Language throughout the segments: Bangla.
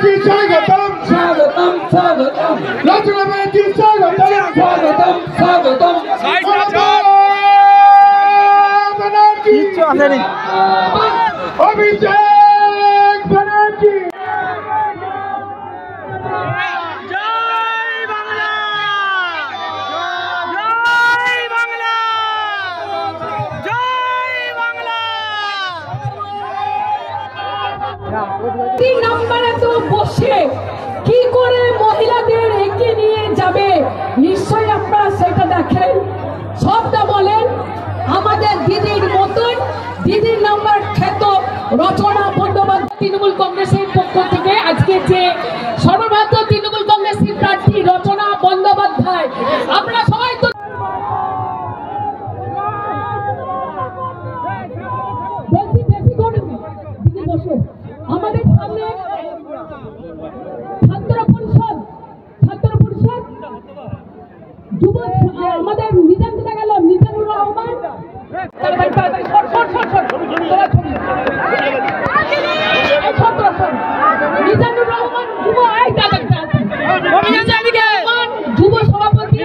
जी स्वागतम स्वागतम स्वागतम रचना में जी स्वागतम स्वागतम स्वागतम अभिषेक बनर्जी নম্বরে তো বসে কি করে মহিলাদের এগিয়ে নিয়ে যাবে নিশ্চয়ই আপনারা সেটা দেখেন সবটা বলেন আমাদের দিদির মতন দিদির নাম্বার খ্যাত রচনা বন্দ্যোপাধ্যায় তৃণমূল কংগ্রেসের পক্ষ থেকে আজকে যে সর্বভারতীয় তৃণমূল কংগ্রেসের প্রার্থী রচনা বন্দ্যোপাধ্যায় আপনারা সবাই তো বলছি বেশি করে দিদি বসো আমাদের সামনে ছাত্র পরিষদ যুব আমাদের নিজাম কোথা গেল নিজামুর রহমান নিজামুর রহমান যুব সভাপতি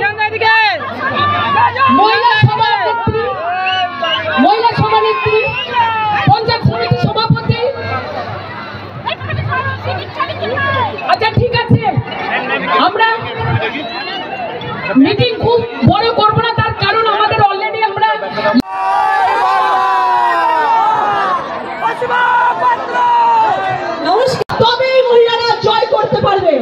মহিলা সভানেত্রী পঞ্চায়েত সমিতি সভাপতি আচ্ছা ঠিক আছে আমরা মিটিং খুব বড় করব না তার কারণ আমাদের অলরেডি আমরা তবেই মহিলারা জয় করতে পারবে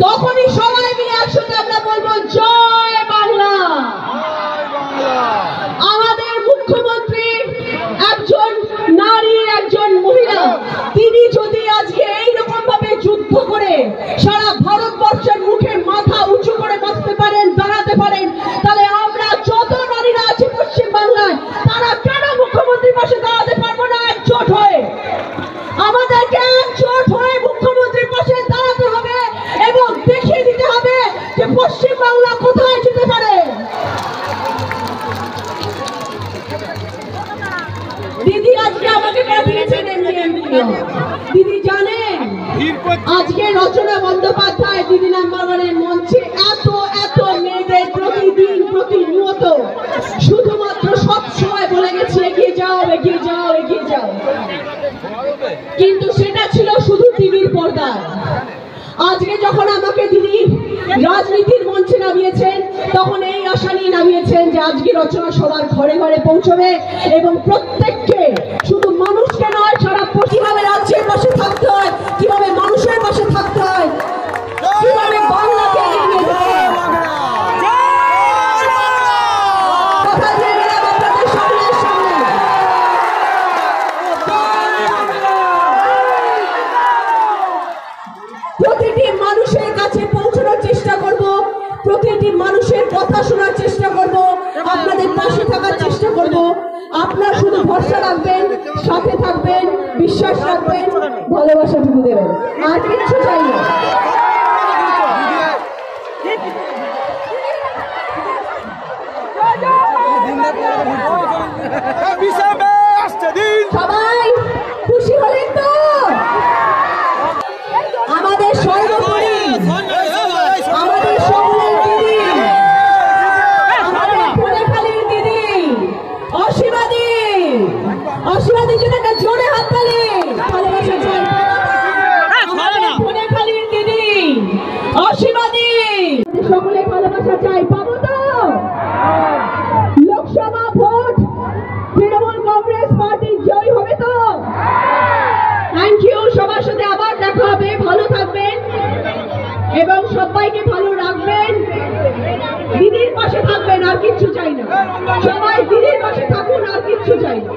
তখনই সবাই মিলে একসাথে আমরা বলবো জয় বাংলা আমাদের মুখ্যমন্ত্রী একজন নারী একজন মহিলা তিনি যদি আজকে এইরকম ভাবে যুদ্ধ করে সারা ভারতবর্ষের মুখে মাথা উঁচু করে বাঁচতে পারেন দাঁড়াতে পারেন তাহলে আমরা যত নারীরা আছি পশ্চিম বাংলায় তারা কেন মুখ্যমন্ত্রীর পাশে দাঁড়াতে পারবো না একজোট হয়ে আমাদেরকে একজোট হয়ে মুখ্যমন্ত্রীর পাশে দাঁড়াতে হবে এবং দেখিয়ে দিতে হবে যে পশ্চিম বাংলা কোথায় যেতে পারে দিদি আজকে আমাকে পাঠিয়েছেন দিদি জানেন আজকে রচনা বন্দ্যোপাধ্যায় দিদি নাম্বার ওয়ানের মঞ্চে এত মেয়েদের প্রতিনিয়ত শুধুমাত্র সব সময় বলে গেছে এগিয়ে যাও এগিয়ে যাও এগিয়ে যাও কিন্তু সেটা ছিল শুধু টিভির পর্দায় আজকে যখন আমাকে দিদি রাজনীতির মঞ্চে নামিয়েছেন তখন এই আশা নিয়ে নামিয়েছেন যে আজকে রচনা সবার ঘরে ঘরে পৌঁছবে এবং প্রত্যেককে শুধু মানুষকে নয় সারা কিভাবে রাজ্যের পাশে থাকতে হয় কিভাবে মানুষের পাশে থাকতে হয় কিভাবে বাংলাকে এগিয়ে নিয়ে যেতে হয় কথা দিয়ে গেলাম আপনাদের সামনে প্রতিটি মানুষের কাছে পৌঁছানোর চেষ্টা করব প্রতিটি মানুষের কথা শোনার চেষ্টা করব আপনাদের পাশে থাকার চেষ্টা করব আপনারা শুধু ভরসা রাখবেন সাথে থাকবেন বিশ্বাস রাখবেন ভালোবাসাটুকু দেবেন আর কিছু চাই না সবাই খুশি হলেন তো আমাদের সর্বোপরি আমাদের সকলের দিদি আমাদের ফোনেখালির দিদি অসীমাদির জন্য একটা জোরে হাততালি ভালোবাসা চাই আমাদের ফোনেখালির দিদি অসীমাদি সকলে ভালোবাসা চাই পাবো তো লোকসভা ভোট তৃণমূল কংগ্রেস পার্টি জয় হবে তো থ্যাংক ইউ সবার সাথে আবার দেখা হবে ভালো থাকবেন এবং সবাইকে ভালো রাখবেন দিদির পাশে থাকবেন আর কিচ্ছু চাই না সবাই দিদির পাশে থাকুন আর কিচ্ছু চাই না